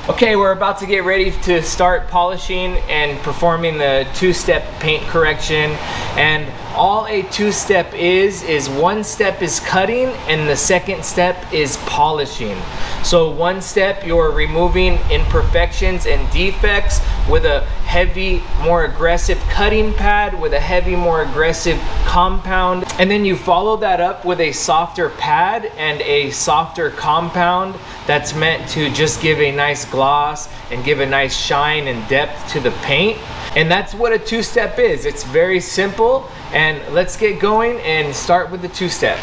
Okay, we're about to get ready to start polishing and performing the two-step paint correction. And all a two-step is one step is cutting and the second step is polishing. So one step, you're removing imperfections and defects with a heavy, more aggressive cutting pad with a heavy, more aggressive compound. And then you follow that up with a softer pad and a softer compound that's meant to just give a nice gloss and give a nice shine and depth to the paint. And that's what a two-step is. It's very simple. And let's get going and start with the two-step.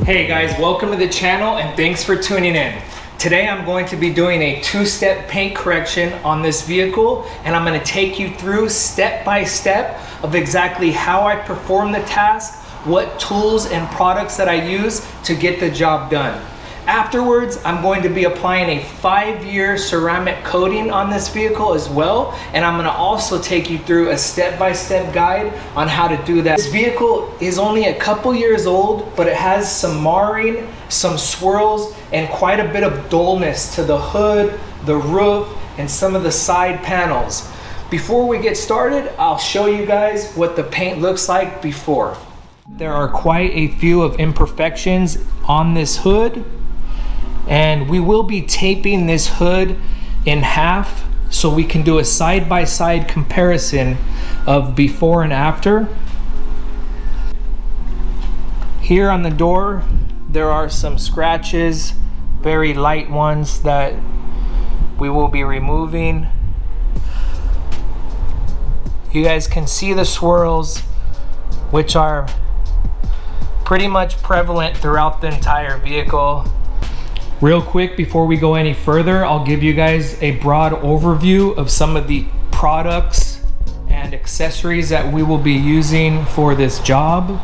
Hey guys, welcome to the channel and thanks for tuning in. Today I'm going to be doing a two-step paint correction on this vehicle, and I'm going to take you through step by step of exactly how I perform the task, what tools and products that I use to get the job done. Afterwards, I'm going to be applying a 5-year ceramic coating on this vehicle as well, and I'm going to also take you through a step-by-step guide on how to do that. This vehicle is only a couple years old, but it has some marring, some swirls, and quite a bit of dullness to the hood, the roof, and some of the side panels. Before we get started, I'll show you guys what the paint looks like before. There are quite a few of imperfections on this hood, and we will be taping this hood in half so we can do a side-by-side comparison of before and after. Here on the door there are some scratches, very light ones that we will be removing. You guys can see the swirls, which are pretty much prevalent throughout the entire vehicle. Real quick, before we go any further, I'll give you guys a broad overview of some of the products and accessories that we will be using for this job.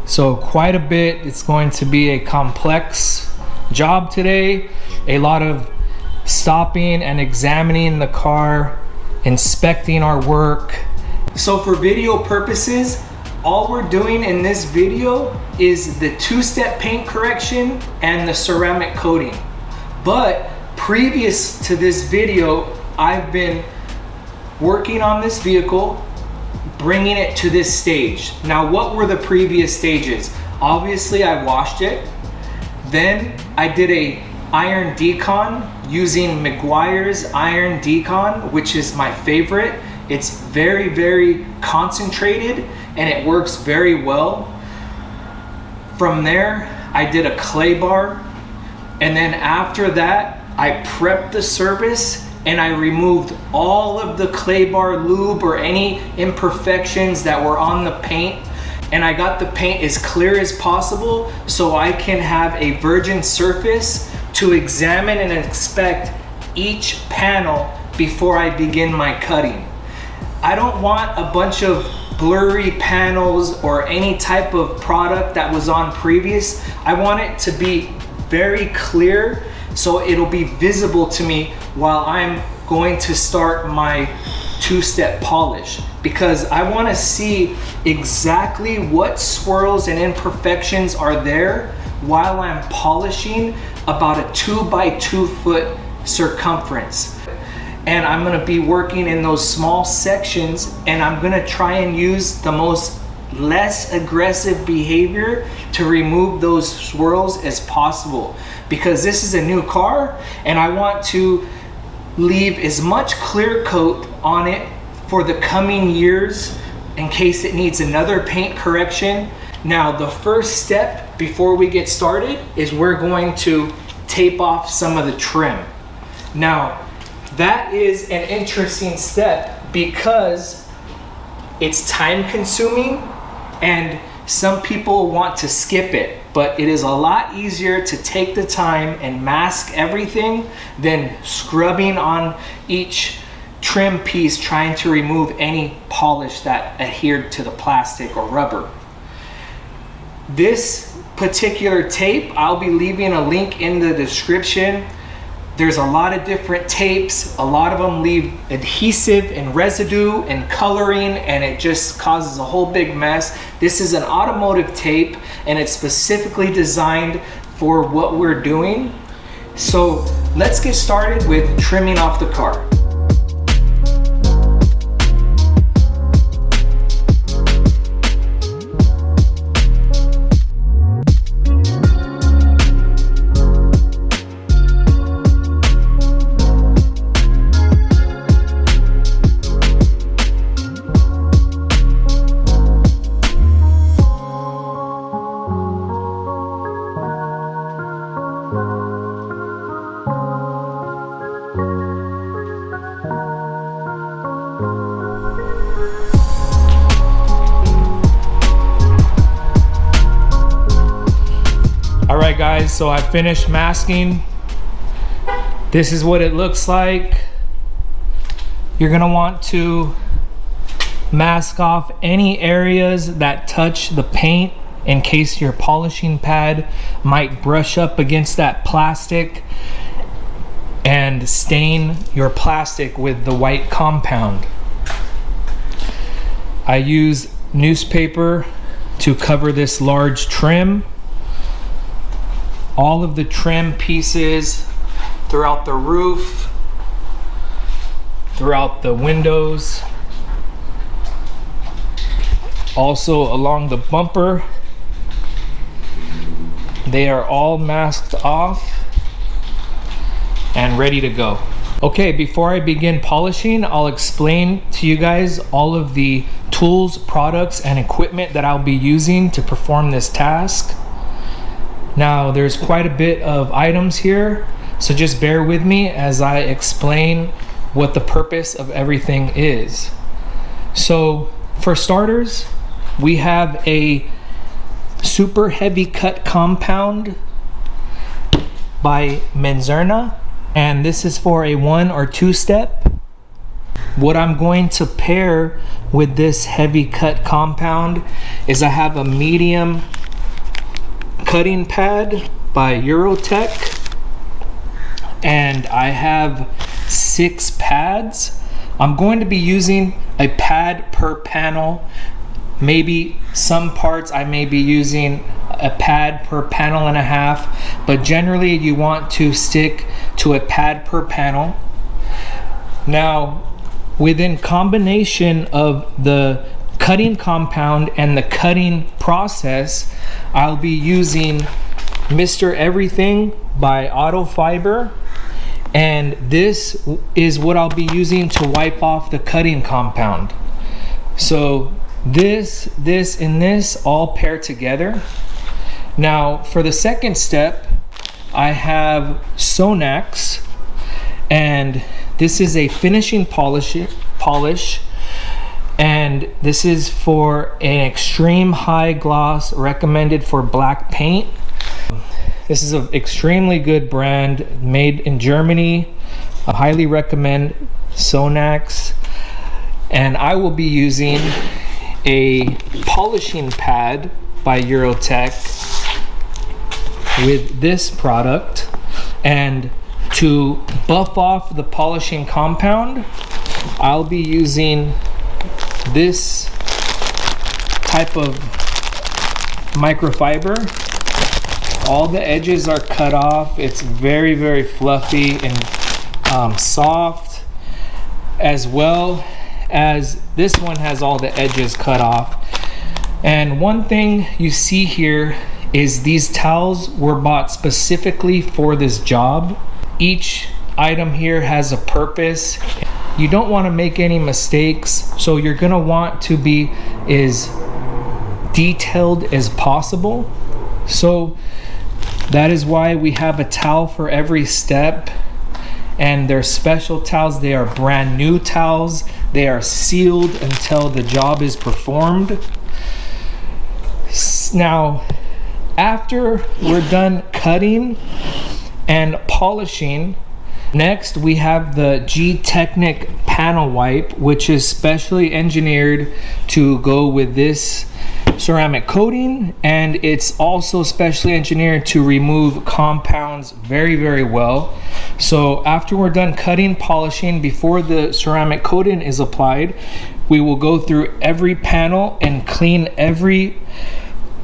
So quite a bit. It's going to be a complex job today. A lot of stopping and examining the car, inspecting our work. So for video purposes, all we're doing in this video is the two-step paint correction and the ceramic coating. But previous to this video, I've been working on this vehicle, bringing it to this stage. Now, what were the previous stages? Obviously, I washed it. Then I did a iron decon using Meguiar's iron decon, which is my favorite. It's very, very concentrated and it works very well. From there, I did a clay bar, and then after that, I prepped the surface and I removed all of the clay bar lube or any imperfections that were on the paint, and I got the paint as clear as possible so I can have a virgin surface to examine and inspect each panel before I begin my cutting. I don't want a bunch of blurry panels or any type of product that was on previous. I want it to be very clear so it'll be visible to me while I'm going to start my two-step polish, because I want to see exactly what swirls and imperfections are there while I'm polishing about a 2 by 2 foot circumference. And I'm going to be working in those small sections, and I'm going to try and use the less aggressive behavior to remove those swirls as possible, because this is a new car and I want to leave as much clear coat on it for the coming years in case it needs another paint correction. Now, the first step before we get started is we're going to tape off some of the trim. Now, that is an interesting step because it's time consuming and some people want to skip it, but it is a lot easier to take the time and mask everything than scrubbing on each trim piece trying to remove any polish that adhered to the plastic or rubber. This particular tape, I'll be leaving a link in the description. There's a lot of different tapes. A lot of them leave adhesive and residue and coloring, and it just causes a whole big mess. This is an automotive tape, and it's specifically designed for what we're doing. So let's get started with trimming off the car. All right guys, so I finished masking. This is what it looks like. You're gonna want to mask off any areas that touch the paint in case your polishing pad might brush up against that plastic and stain your plastic with the white compound. I use newspaper to cover this large trim. All of the trim pieces throughout the roof, throughout the windows, also along the bumper, they are all masked off and ready to go. Okay, before I begin polishing, I'll explain to you guys all of the tools, products, and equipment that I'll be using to perform this task. Now, there's quite a bit of items here, so just bear with me as I explain what the purpose of everything is. So, for starters, we have a super heavy cut compound by Menzerna, and this is for a 1 or 2 step. What I'm going to pair with this heavy cut compound is I have a medium cutting pad by Eurotech, and I have 6 pads. I'm going to be using a pad per panel. Maybe some parts I may be using a pad per panel and a half, but generally you want to stick to a pad per panel. Now, within combination of the cutting compound and the cutting process, I'll be using Mr. Everything by AutoFiber, and this is what I'll be using to wipe off the cutting compound. So this, and this all pair together. Now for the second step, I have Sonax, and this is a finishing polish, and this is for an extreme high gloss recommended for black paint. This is an extremely good brand made in Germany. I highly recommend Sonax. And I will be using a polishing pad by Eurotech with this product, and to buff off the polishing compound, I'll be using this type of microfiber. All the edges are cut off. It's very, very fluffy and soft, as well as this one has all the edges cut off. And one thing you see here is these towels were bought specifically for this job. Each item here has a purpose. You don't want to make any mistakes, so you're gonna want to be as detailed as possible. So that is why we have a towel for every step, and they're special towels. They are brand new towels. They are sealed until the job is performed. Now, after we're done cutting and polishing, next we have the Gtechniq panel wipe, which is specially engineered to go with this ceramic coating, and it's also specially engineered to remove compounds very, very well. So after we're done cutting, polishing, before the ceramic coating is applied, we will go through every panel and clean every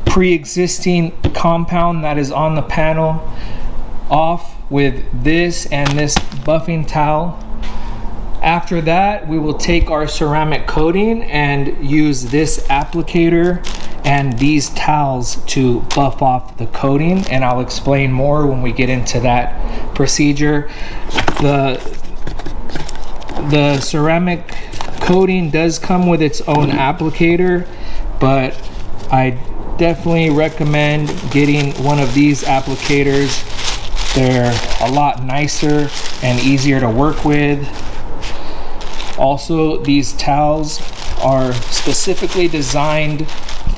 pre-existing compound that is on the panel off with this and this buffing towel. After that, we will take our ceramic coating and use this applicator and these towels to buff off the coating, and I'll explain more when we get into that procedure. The ceramic coating does come with its own applicator, but I definitely recommend getting one of these applicators. They're a lot nicer and easier to work with. Also, these towels are specifically designed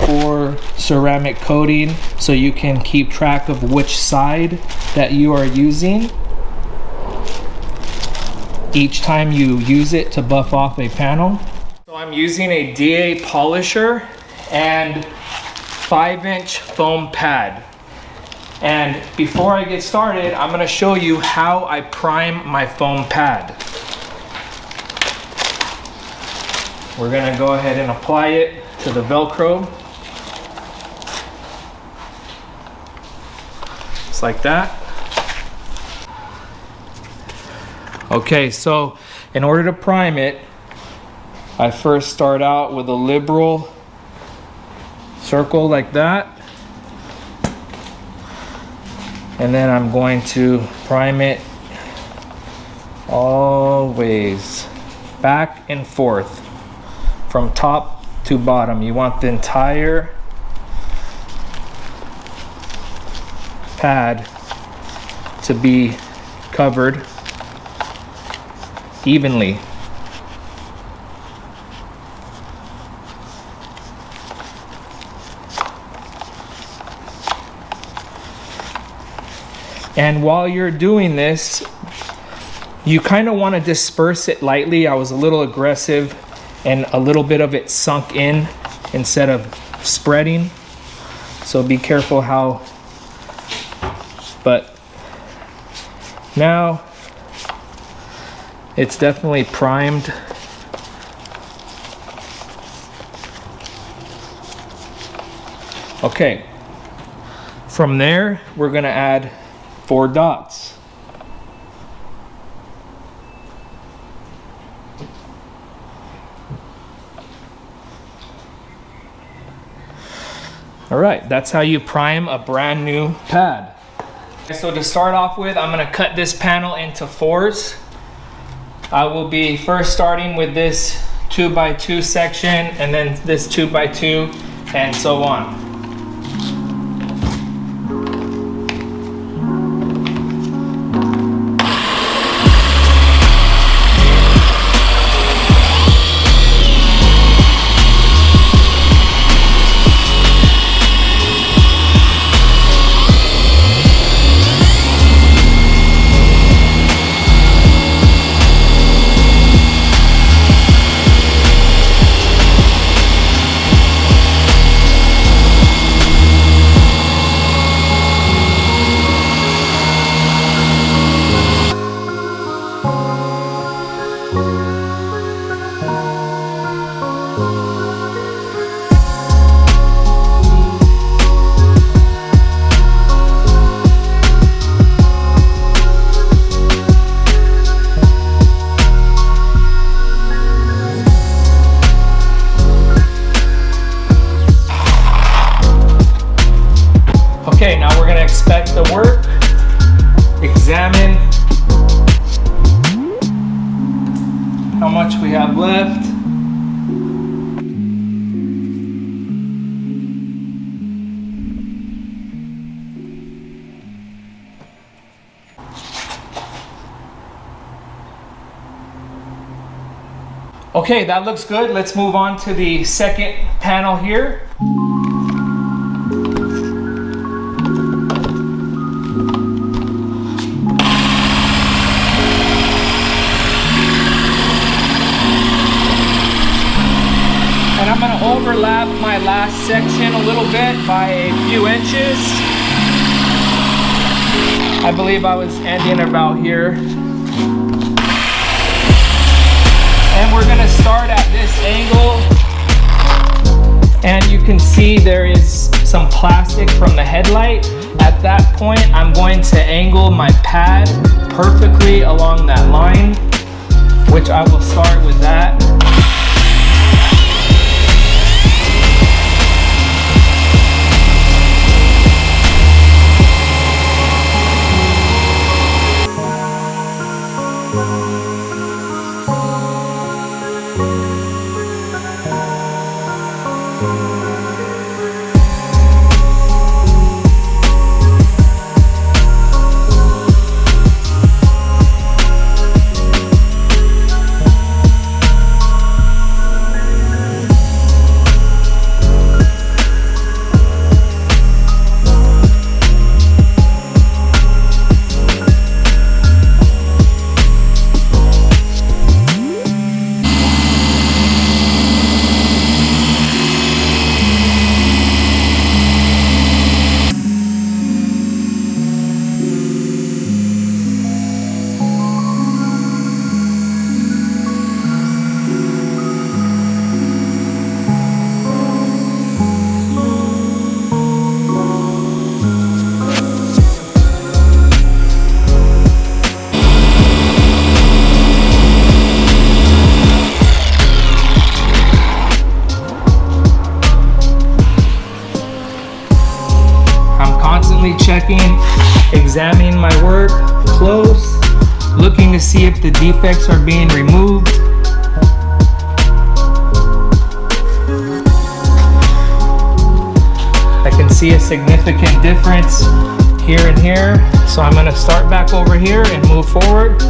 for ceramic coating, so you can keep track of which side that you are using each time you use it to buff off a panel. So I'm using a DA polisher and 5-inch foam pad. And before I get started, I'm going to show you how I prime my foam pad. We're going to go ahead and apply it to the Velcro. Just like that. Okay, so in order to prime it, I first start out with a liberal circle like that. And then I'm going to prime it always back and forth from top to bottom. You want the entire pad to be covered evenly. And while you're doing this, you kind of want to disperse it lightly. I was a little aggressive and a little bit of it sunk in instead of spreading. So be careful how, but now it's definitely primed. Okay, from there, we're gonna add 4 dots. All right, that's how you prime a brand new pad. So to start off with, I'm gonna cut this panel into 4s. I will be first starting with this 2x2 section, and then this 2x2, and so on. Okay, now we're gonna inspect the work, examine how much we have left. Okay, that looks good. Let's move on to the second panel here. And I'm gonna hold overlap my last section a little bit by a few inches. I believe I was ending about here. And we're gonna start at this angle. And you can see there is some plastic from the headlight. At that point, I'm going to angle my pad perfectly along that line, which I will start with that. Checking, examining my work close, looking to see if the defects are being removed. I can see a significant difference here and here, so I'm going to start back over here and move forward.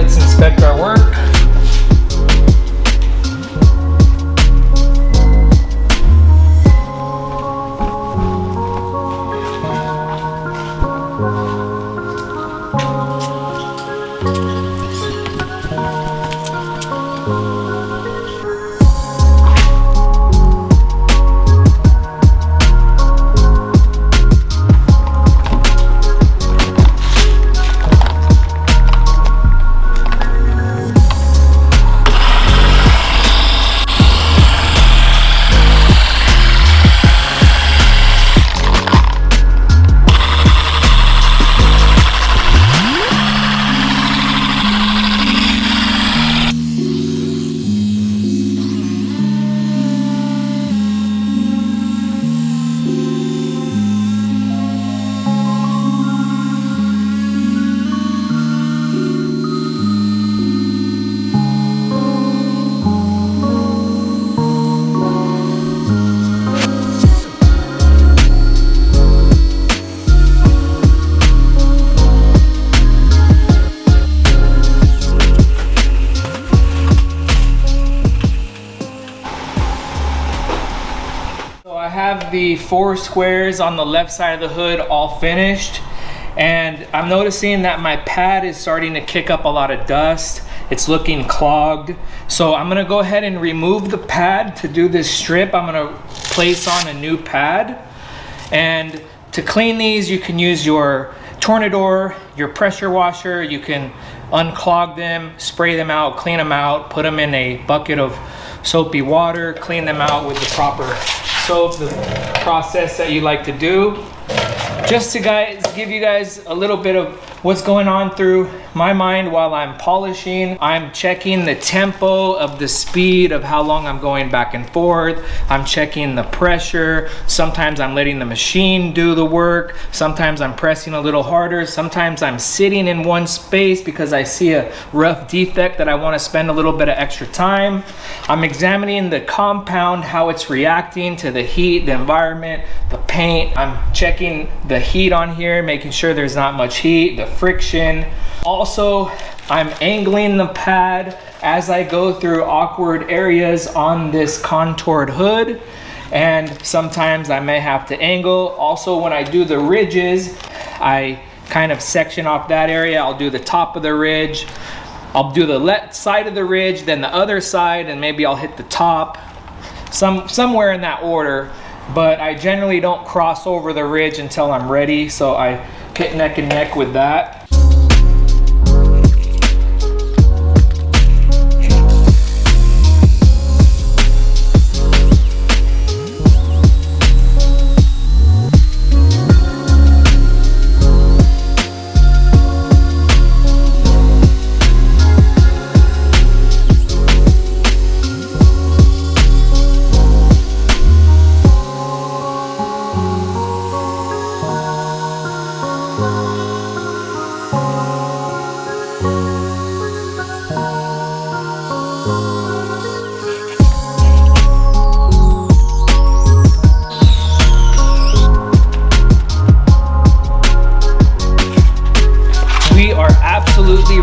Inspect our work. have the 4 squares on the left side of the hood all finished, and I'm noticing that my pad is starting to kick up a lot of dust. It's looking clogged. So I'm gonna go ahead and remove the pad to do this strip. I'm gonna place on a new pad. And to clean these, you can use your Tornador, your pressure washer. You can unclog them, spray them out, clean them out, put them in a bucket of soapy water, clean them out with the proper soap, the process that you like to do. Just to give you guys a little bit of what's going on through my mind while I'm polishing. I'm checking the tempo of the speed of how long I'm going back and forth. I'm checking the pressure. Sometimes I'm letting the machine do the work. Sometimes I'm pressing a little harder. Sometimes I'm sitting in one space because I see a rough defect that I want to spend a little bit of extra time. I'm examining the compound, how it's reacting to the heat, the environment, the paint. I'm checking the heat on here, making sure there's not much heat, the friction. Also, I'm angling the pad as I go through awkward areas on this contoured hood, and sometimes I may have to angle. Also, when I do the ridges, I kind of section off that area. I'll do the top of the ridge, I'll do the left side of the ridge, then the other side, and maybe I'll hit the top, somewhere in that order. But I generally don't cross over the ridge until I'm ready, so I hit neck and neck with that.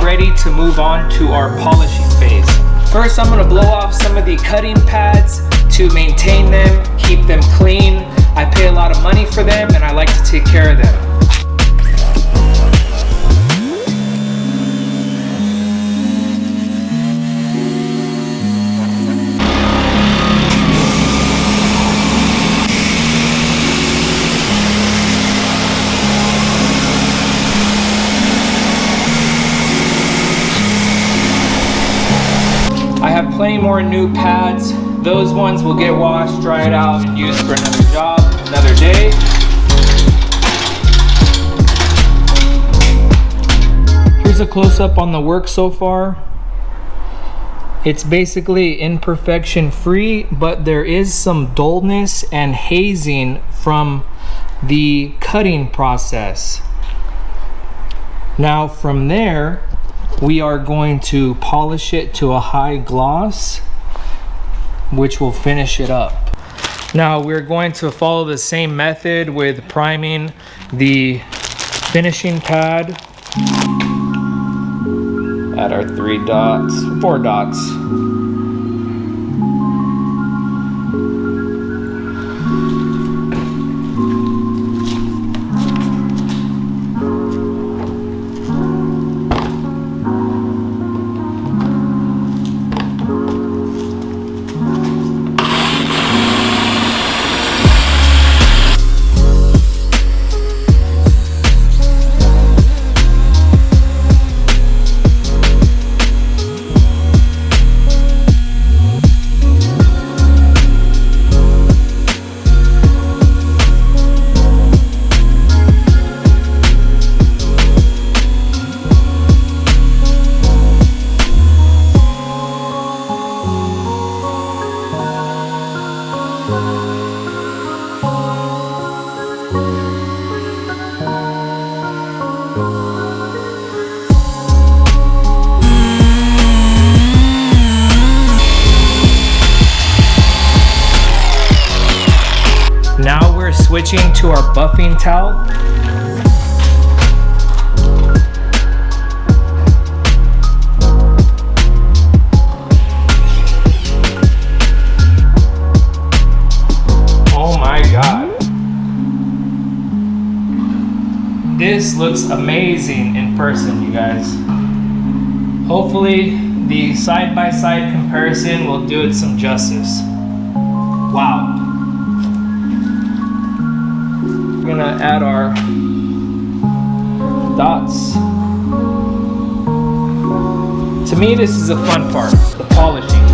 Ready to move on to our polishing phase. First, I'm going to blow off some of the cutting pads to maintain them, keep them clean. I pay a lot of money for them and I like to take care of them. I have plenty more new pads. Those ones will get washed, dried out, and used for another job, another day. Here's a close-up on the work so far. It's basically imperfection free, but there is some dullness and hazing from the cutting process. Now from there, we are going to polish it to a high gloss, which will finish it up. Now we're going to follow the same method with priming the finishing pad at our 4 dots. Now we're switching to our buffing towel. Oh my God. This looks amazing in person, you guys. Hopefully the side-by-side comparison will do it some justice. Wow. We're gonna add our dots. To me, this is the fun part, the polishing.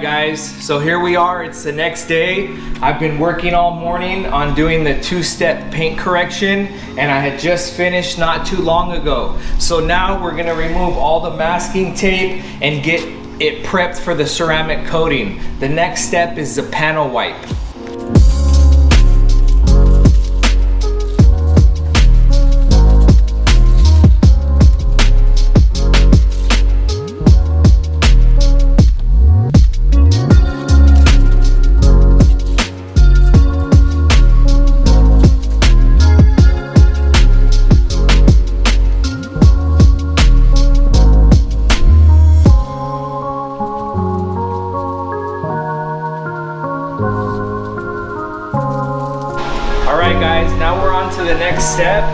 guys, so here we are. It's the next day. I've been working all morning on doing the two-step paint correction, and I had just finished not too long ago. So now we're gonna remove all the masking tape and get it prepped for the ceramic coating. The next step is the panel wipe. Now we're on to the next step,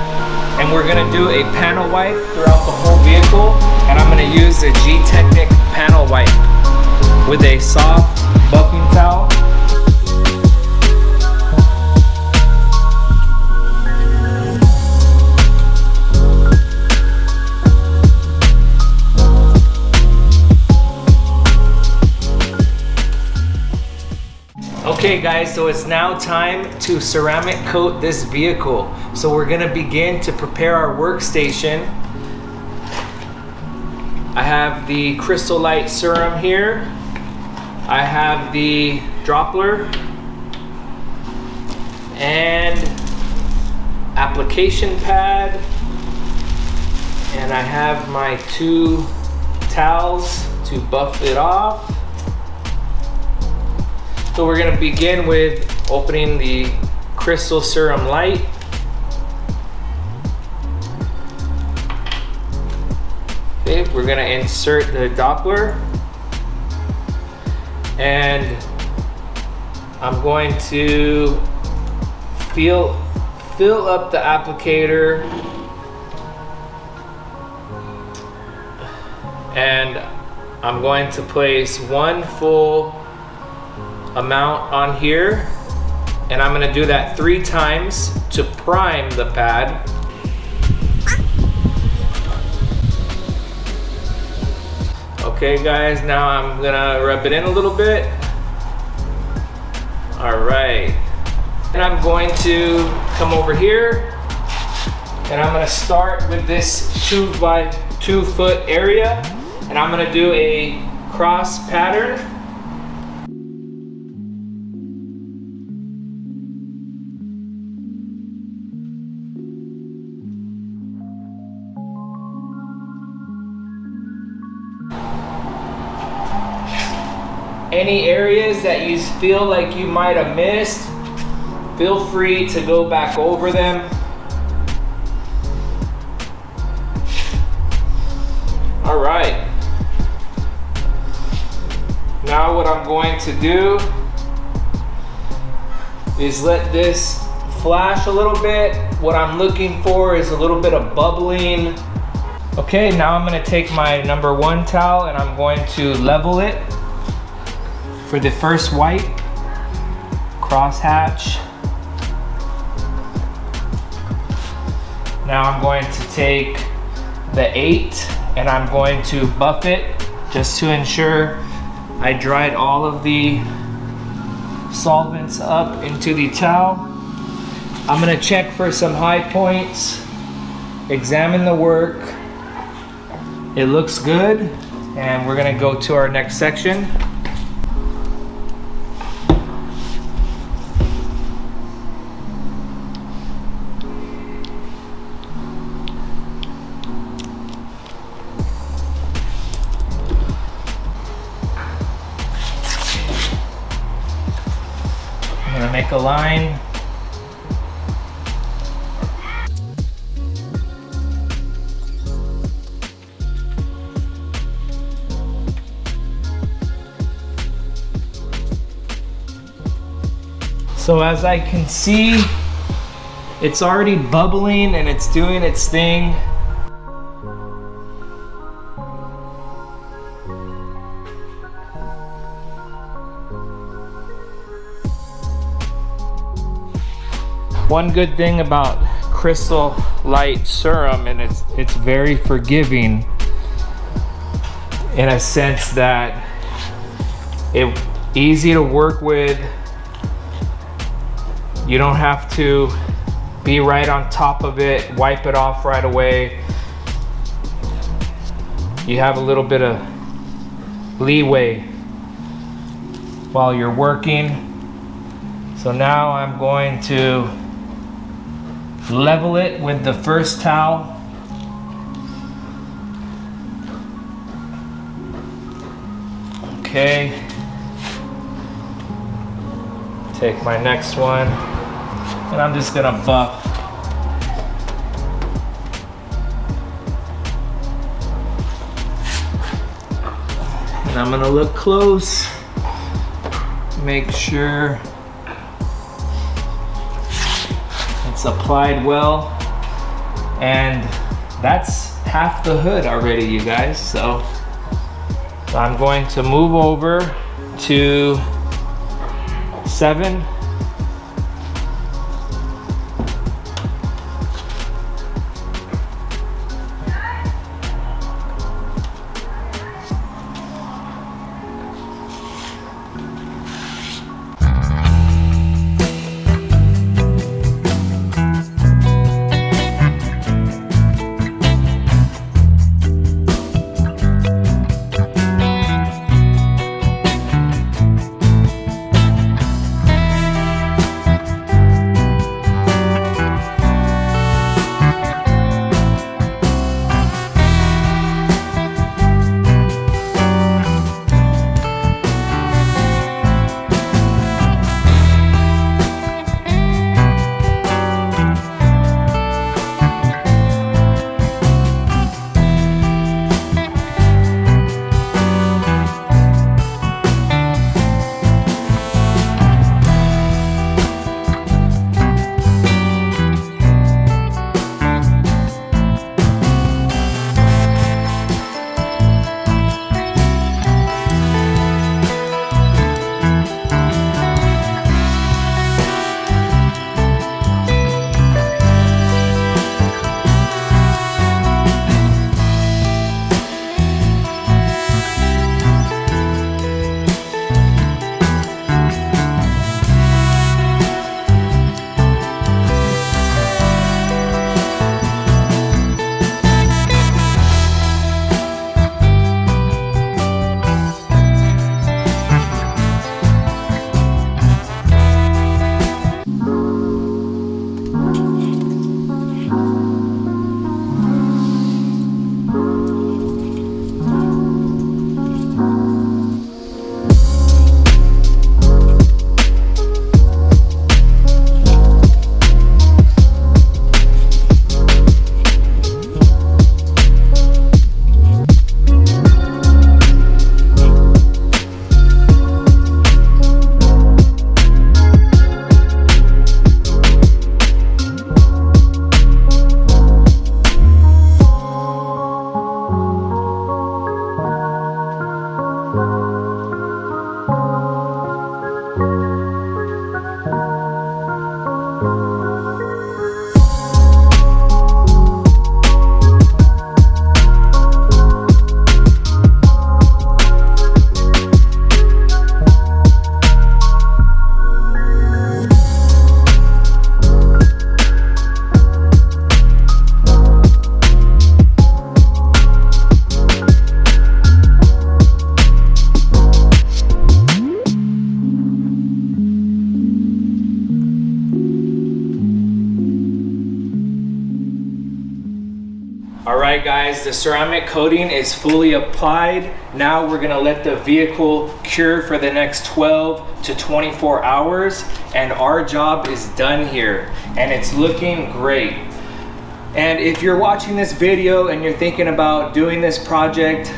and we're gonna do a panel wipe throughout the whole vehicle, and I'm gonna use the Gtechniq panel wipe with a soft buffing towel. Okay guys, so it's now time to ceramic coat this vehicle. So we're gonna begin to prepare our workstation. I have the Crystal Light Serum here. I have the Droppler and application pad. And I have my 2 towels to buff it off. So we're gonna begin with opening the Crystal Serum Light. Okay, we're gonna insert the Doppler. And I'm going to fill up the applicator. And I'm going to place 1 full amount on here, and I'm gonna do that 3 times to prime the pad. Okay guys, now I'm gonna rub it in a little bit. All right, and I'm going to come over here, and I'm gonna start with this 2 by 2 foot area, and I'm gonna do a cross pattern. Any areas that you feel like you might have missed, feel free to go back over them. All right. Now what I'm going to do is let this flash a little bit. What I'm looking for is a little bit of bubbling. Okay, now I'm gonna take my number 1 towel and I'm going to level it. For the first wipe, crosshatch. Now I'm going to take the 8 and I'm going to buff it just to ensure I dried all of the solvents up into the towel. I'm gonna check for some high points, examine the work. It looks good, and we're gonna go to our next section. I'm gonna make a line. So as I can see, it's already bubbling and it's doing its thing. One good thing about Crystal Light Serum, and it's very forgiving in a sense that Easy to work with. You don't have to be right on top of it, wipe it off right away. You have a little bit of leeway while you're working. So now I'm going to level it with the first towel. Okay. Take my next one, and I'm just gonna buff. And I'm gonna look close, make sure it's applied well. And that's half the hood already, you guys. So I'm going to move over to 7. Alright guys, the ceramic coating is fully applied. Now we're gonna let the vehicle cure for the next 12 to 24 hours, and our job is done here, and it's looking great. And if you're watching this video and you're thinking about doing this project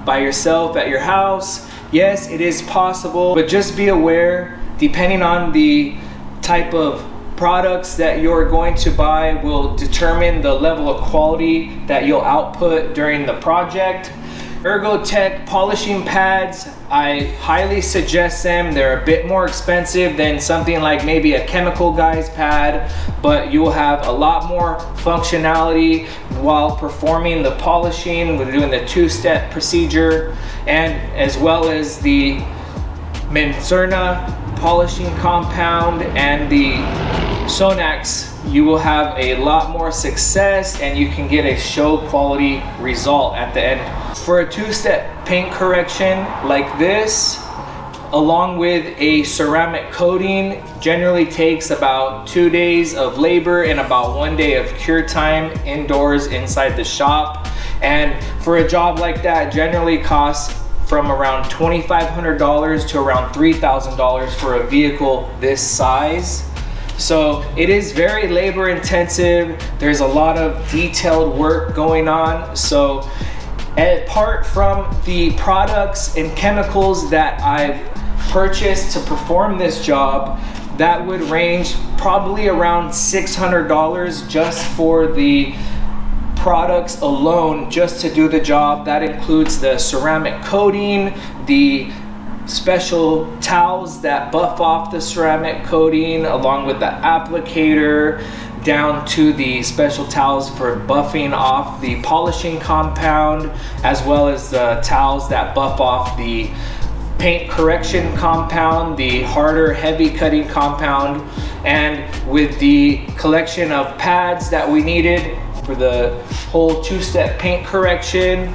by yourself at your house, yes, it is possible, but just be aware, depending on the type of products that you're going to buy will determine the level of quality that you'll output during the project. ErgoTech polishing pads, I highly suggest them. They're a bit more expensive than something like maybe a chemical guy's pad, but you will have a lot more functionality while performing the polishing. We're doing the two-step procedure, and as well as the Mencerna polishing compound and the Sonax, you will have a lot more success and you can get a show quality result at the end. For a two-step paint correction like this, along with a ceramic coating, generally takes about 2 days of labor and about 1 day of cure time indoors inside the shop. And for a job like that, generally costs from around $2,500 to around $3,000 for a vehicle this size. So it is very labor intensive. There's a lot of detailed work going on. So apart from the products and chemicals that I've purchased to perform this job, that would range probably around $600 just for the products alone, just to do the job. That includes the ceramic coating, the special towels that buff off the ceramic coating, along with the applicator, down to the special towels for buffing off the polishing compound, as well as the towels that buff off the paint correction compound, the harder heavy cutting compound, and with the collection of pads that we needed for the whole two-step paint correction,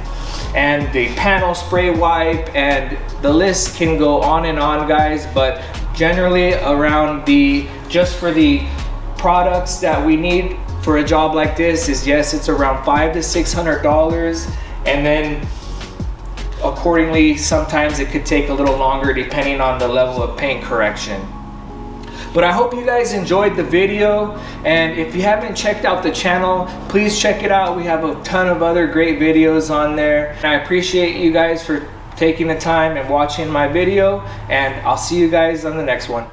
and the panel spray wipe, and the list can go on and on, guys. But generally around just for the products that we need for a job like this is, yes, it's around $500 to $600, and then accordingly sometimes it could take a little longer depending on the level of paint correction. But I hope you guys enjoyed the video, and if you haven't checked out the channel, please check it out. We have a ton of other great videos on there. And I appreciate you guys for taking the time and watching my video, and I'll see you guys on the next one.